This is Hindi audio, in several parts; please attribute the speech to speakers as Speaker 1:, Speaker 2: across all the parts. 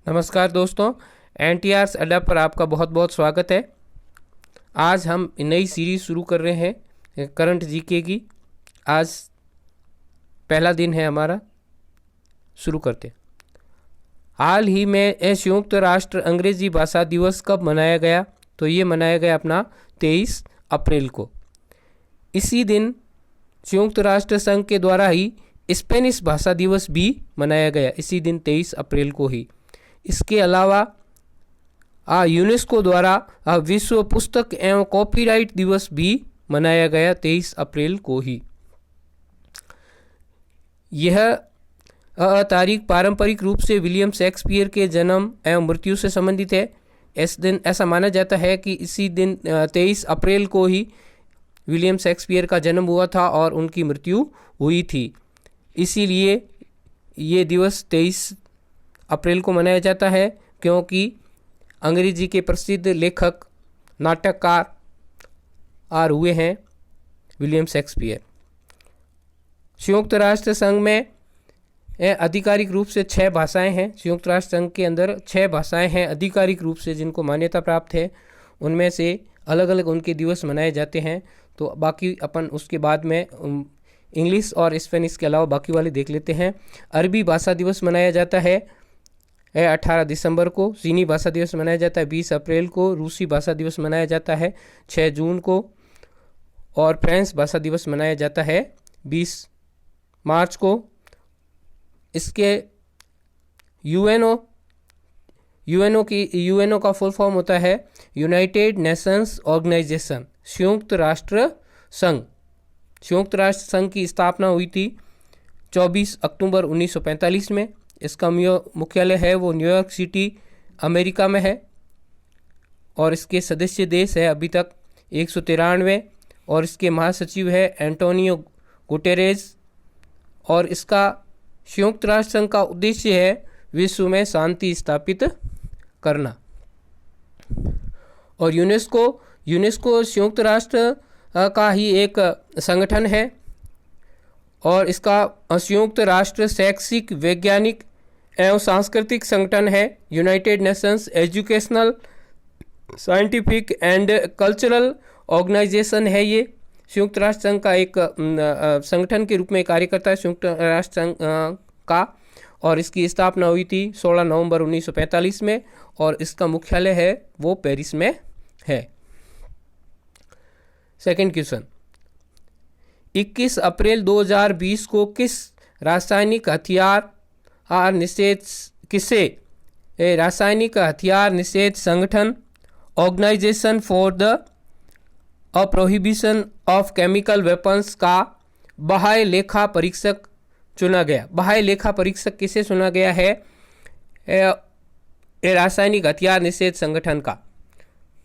Speaker 1: नमस्कार दोस्तों, एनटीआर अड्डा पर आपका बहुत बहुत स्वागत है। आज हम नई सीरीज़ शुरू कर रहे हैं करंट जीके की। आज पहला दिन है हमारा, शुरू करते। हाल ही में संयुक्त राष्ट्र अंग्रेजी भाषा दिवस कब मनाया गया? तो ये मनाया गया अपना 23 अप्रैल को। इसी दिन संयुक्त राष्ट्र संघ के द्वारा ही स्पेनिश भाषा दिवस भी मनाया गया, इसी दिन 23 अप्रैल को ही। इसके अलावा यूनेस्को द्वारा विश्व पुस्तक एवं कॉपीराइट दिवस भी मनाया गया 23 अप्रैल को ही। यह तारीख पारंपरिक रूप से विलियम शेक्सपियर के जन्म एवं मृत्यु से संबंधित है। इस दिन ऐसा माना जाता है कि इसी दिन 23 अप्रैल को ही विलियम शेक्सपियर का जन्म हुआ था और उनकी मृत्यु हुई थी। इसीलिए ये दिवस 23 अप्रैल को मनाया जाता है, क्योंकि अंग्रेजी के प्रसिद्ध लेखक नाटककार हुए हैं विलियम शेक्सपियर। संयुक्त राष्ट्र संघ में आधिकारिक रूप से 6 भाषाएं हैं। संयुक्त राष्ट्र संघ के अंदर 6 भाषाएं हैं आधिकारिक रूप से जिनको मान्यता प्राप्त है। उनमें से अलग अलग उनके दिवस मनाए जाते हैं, तो बाकी अपन उसके बाद में इंग्लिश और स्पेनिश के अलावा बाकी वाले देख लेते हैं। अरबी भाषा दिवस मनाया जाता है 18 दिसंबर को। चीनी भाषा दिवस मनाया जाता है 20 अप्रैल को। रूसी भाषा दिवस मनाया जाता है 6 जून को। और फ्रेंच भाषा दिवस मनाया जाता है 20 मार्च को। इसके यूएनओ का फुल फॉर्म होता है यूनाइटेड नेशंस ऑर्गेनाइजेशन, संयुक्त राष्ट्र संघ। संयुक्त राष्ट्र संघ की स्थापना हुई थी 24 अक्टूबर 1945 में। इसका मुख्यालय है वो न्यूयॉर्क सिटी अमेरिका में है और इसके सदस्य देश है अभी तक 193 और इसके महासचिव है एंटोनियो गुटेरेस। और इसका संयुक्त राष्ट्र संघ का उद्देश्य है विश्व में शांति स्थापित करना। और यूनेस्को संयुक्त राष्ट्र का ही एक संगठन है और इसका संयुक्त राष्ट्र शैक्षिक, वैज्ञानिक एवं सांस्कृतिक संगठन है। United Nations educational, scientific and cultural organisation है। ये संयुक्त राष्ट्र संघ का एक संगठन के रूप में कार्य करता है संयुक्त राष्ट्र संघ का। और इसकी स्थापना हुई थी 16 नवंबर 1945 में और इसका मुख्यालय है वो पेरिस में है। सेकंड क्वेश्चन, 21 अप्रैल 2020 को किस रासायनिक हथियार निषेध संगठन organisation for the prohibition of chemical weapons का बाह्य लेखा परीक्षक चुना गया? बाह्य लेखा परीक्षक किसे चुना गया है रासायनिक हथियार निषेध संगठन का?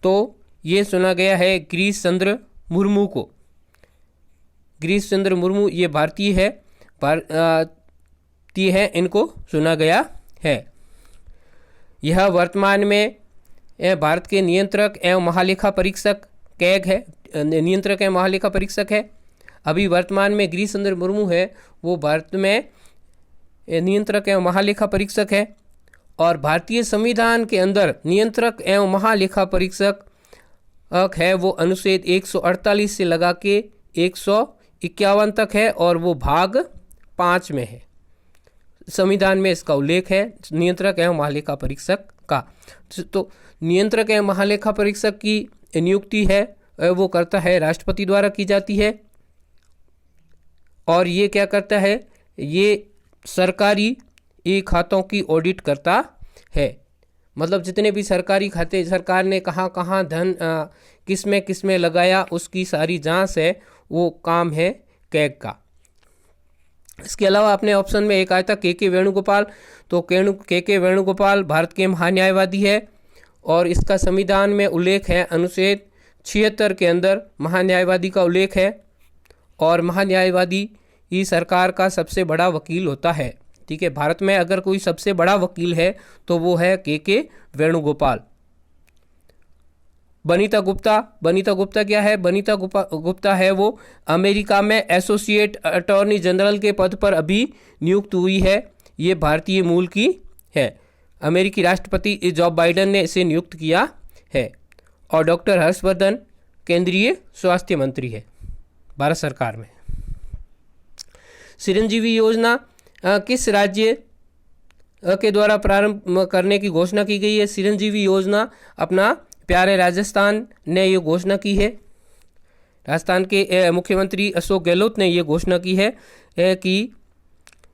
Speaker 1: तो ये चुना गया है गिरीश चंद्र मुर्मू को। गिरीश चंद्र मुर्मू ये भारतीय है, इनको चुना गया है। यह वर्तमान में भारत के नियंत्रक एवं महालेखा परीक्षक कैग है, नियंत्रक एवं महालेखा परीक्षक है। अभी वर्तमान में गिरीश चंद्र मुर्मू है, वो भारत में नियंत्रक एवं महालेखा परीक्षक है। और भारतीय संविधान के अंदर नियंत्रक एवं महालेखा परीक्षक है वो अनुच्छेद 148 से लगा के 151 तक है और वो भाग 5 में है। संविधान में इसका उल्लेख है नियंत्रक एवं महालेखा परीक्षक का। तो नियंत्रक एवं महालेखा परीक्षक की नियुक्ति है वो करता है राष्ट्रपति द्वारा की जाती है। और ये क्या करता है, ये सरकारी खातों की ऑडिट करता है। मतलब जितने भी सरकारी खाते सरकार ने कहाँ कहाँ धन किस में लगाया उसकी सारी जांच है, वो काम है कैग का। इसके अलावा अपने ऑप्शन में एक आया था के वेणुगोपाल। तो के वेणुगोपाल भारत के महान्यायवादी है और इसका संविधान में उल्लेख है अनुच्छेद 76 के अंदर महान्यायवादी का उल्लेख है। और महान्यायवादी ही सरकार का सबसे बड़ा वकील होता है। ठीक है, भारत में अगर कोई सबसे बड़ा वकील है तो वो है के वेणुगोपाल। बनीता गुप्ता क्या है? बनीता गुप्ता है वो अमेरिका में एसोसिएट अटॉर्नी जनरल के पद पर अभी नियुक्त हुई है। ये भारतीय मूल की है। अमेरिकी राष्ट्रपति जो बाइडेन ने इसे नियुक्त किया है। और डॉक्टर हर्षवर्धन केंद्रीय स्वास्थ्य मंत्री है भारत सरकार में। चिरंजीवी योजना किस राज्य के द्वारा प्रारंभ करने की घोषणा की गई है? चिरंजीवी योजना अपना प्यारे राजस्थान ने ये घोषणा की है। राजस्थान के मुख्यमंत्री अशोक गहलोत ने ये घोषणा की है कि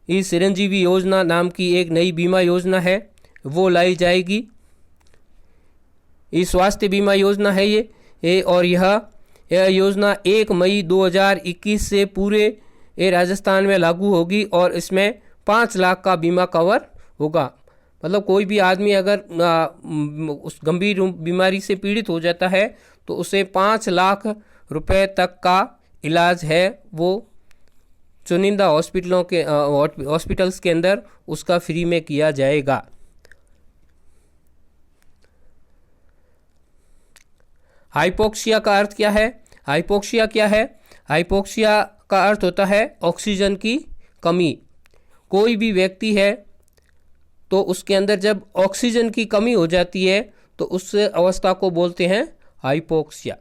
Speaker 1: इस चिरंजीवी योजना नाम की एक नई बीमा योजना है वो लाई जाएगी। ये स्वास्थ्य बीमा योजना है ये और यह योजना 1 मई 2021 से पूरे राजस्थान में लागू होगी और इसमें 5 लाख का बीमा कवर होगा। मतलब कोई भी आदमी अगर उस गंभीर बीमारी से पीड़ित हो जाता है तो उसे 5 लाख रुपए तक का इलाज है वो चुनिंदा हॉस्पिटल्स के अंदर उसका फ्री में किया जाएगा। हाइपोक्सिया का अर्थ क्या है? हाइपोक्सिया क्या है? हाइपोक्सिया का अर्थ होता है ऑक्सीजन की कमी। कोई भी व्यक्ति है तो उसके अंदर जब ऑक्सीजन की कमी हो जाती है तो उस अवस्था को बोलते हैं हाइपोक्सिया।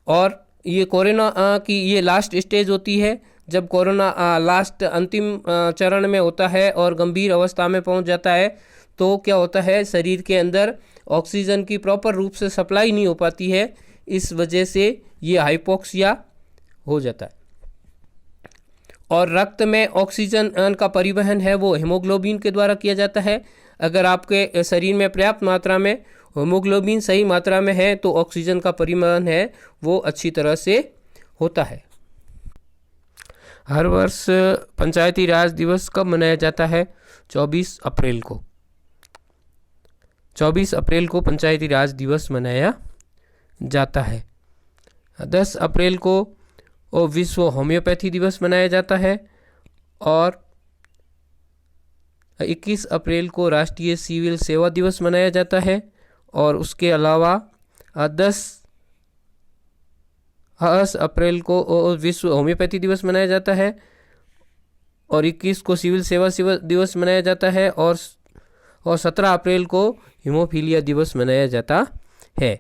Speaker 1: और ये कोरोना की ये लास्ट स्टेज होती है। जब कोरोना लास्ट अंतिम चरण में होता है और गंभीर अवस्था में पहुंच जाता है तो क्या होता है, शरीर के अंदर ऑक्सीजन की प्रॉपर रूप से सप्लाई नहीं हो पाती है, इस वजह से ये हाइपोक्सिया हो जाता है। और रक्त में ऑक्सीजन का परिवहन है वो हीमोग्लोबिन के द्वारा किया जाता है। अगर आपके शरीर में पर्याप्त मात्रा में हीमोग्लोबिन सही मात्रा में है तो ऑक्सीजन का परिवहन है वो अच्छी तरह से होता है। हर वर्ष पंचायती राज दिवस कब मनाया जाता है? 24 अप्रैल को। 24 अप्रैल को पंचायती राज दिवस मनाया जाता है। 10 अप्रैल को विश्व होम्योपैथी दिवस मनाया जाता है और 21 अप्रैल को राष्ट्रीय सिविल सेवा दिवस मनाया जाता है। और उसके अलावा 10 अप्रैल को विश्व होम्योपैथी दिवस मनाया जाता है और 21 को सिविल सेवा दिवस मनाया जाता है और 17 अप्रैल को हीमोफीलिया दिवस मनाया जाता है।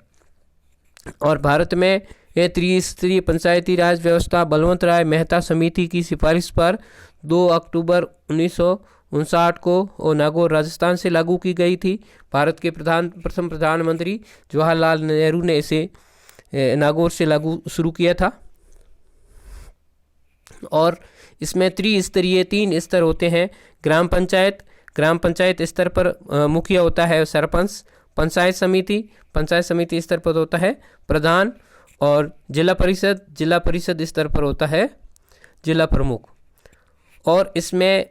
Speaker 1: और भारत में यह त्रिस्तरीय पंचायती राज व्यवस्था बलवंत राय मेहता समिति की सिफारिश पर 2 अक्टूबर 1959 को नागौर राजस्थान से लागू की गई थी। भारत के प्रथम प्रधानमंत्री जवाहरलाल नेहरू ने इसे नागौर से लागू शुरू किया था। और इसमें त्रिस्तरीय 3 स्तर होते हैं। ग्राम पंचायत स्तर पर मुखिया होता है सरपंच। पंचायत समिति स्तर पर होता है प्रधान। और जिला परिषद स्तर पर होता है जिला प्रमुख। और इसमें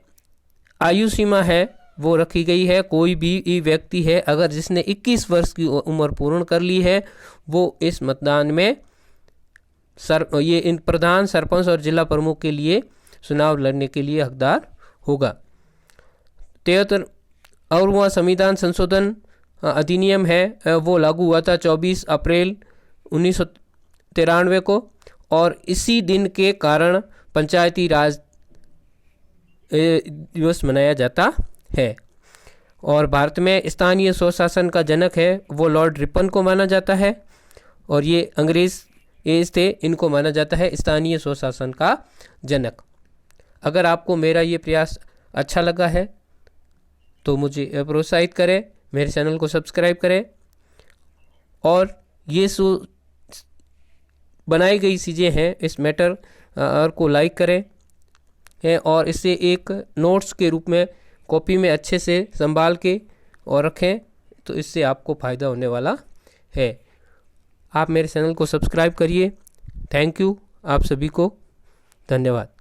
Speaker 1: आयु सीमा है वो रखी गई है। कोई भी व्यक्ति है अगर जिसने 21 वर्ष की उम्र पूर्ण कर ली है वो इस मतदान में इन प्रधान, सरपंच और जिला प्रमुख के लिए चुनाव लड़ने के लिए हकदार होगा। 73वां संविधान संशोधन अधिनियम है वो लागू हुआ था 24 अप्रैल 1993 को और इसी दिन के कारण पंचायती राज दिवस मनाया जाता है। और भारत में स्थानीय स्वशासन का जनक है वो लॉर्ड रिपन को माना जाता है और ये अंग्रेज थे, इनको माना जाता है स्थानीय स्वशासन का जनक। अगर आपको मेरा ये प्रयास अच्छा लगा है तो मुझे प्रोत्साहित करें, मेरे चैनल को सब्सक्राइब करें और ये बनाई गई चीज़ें हैं इस मैटर को लाइक करें और इसे एक नोट्स के रूप में कॉपी में अच्छे से संभाल के और रखें तो इससे आपको फ़ायदा होने वाला है। आप मेरे चैनल को सब्सक्राइब करिए। थैंक यू, आप सभी को धन्यवाद।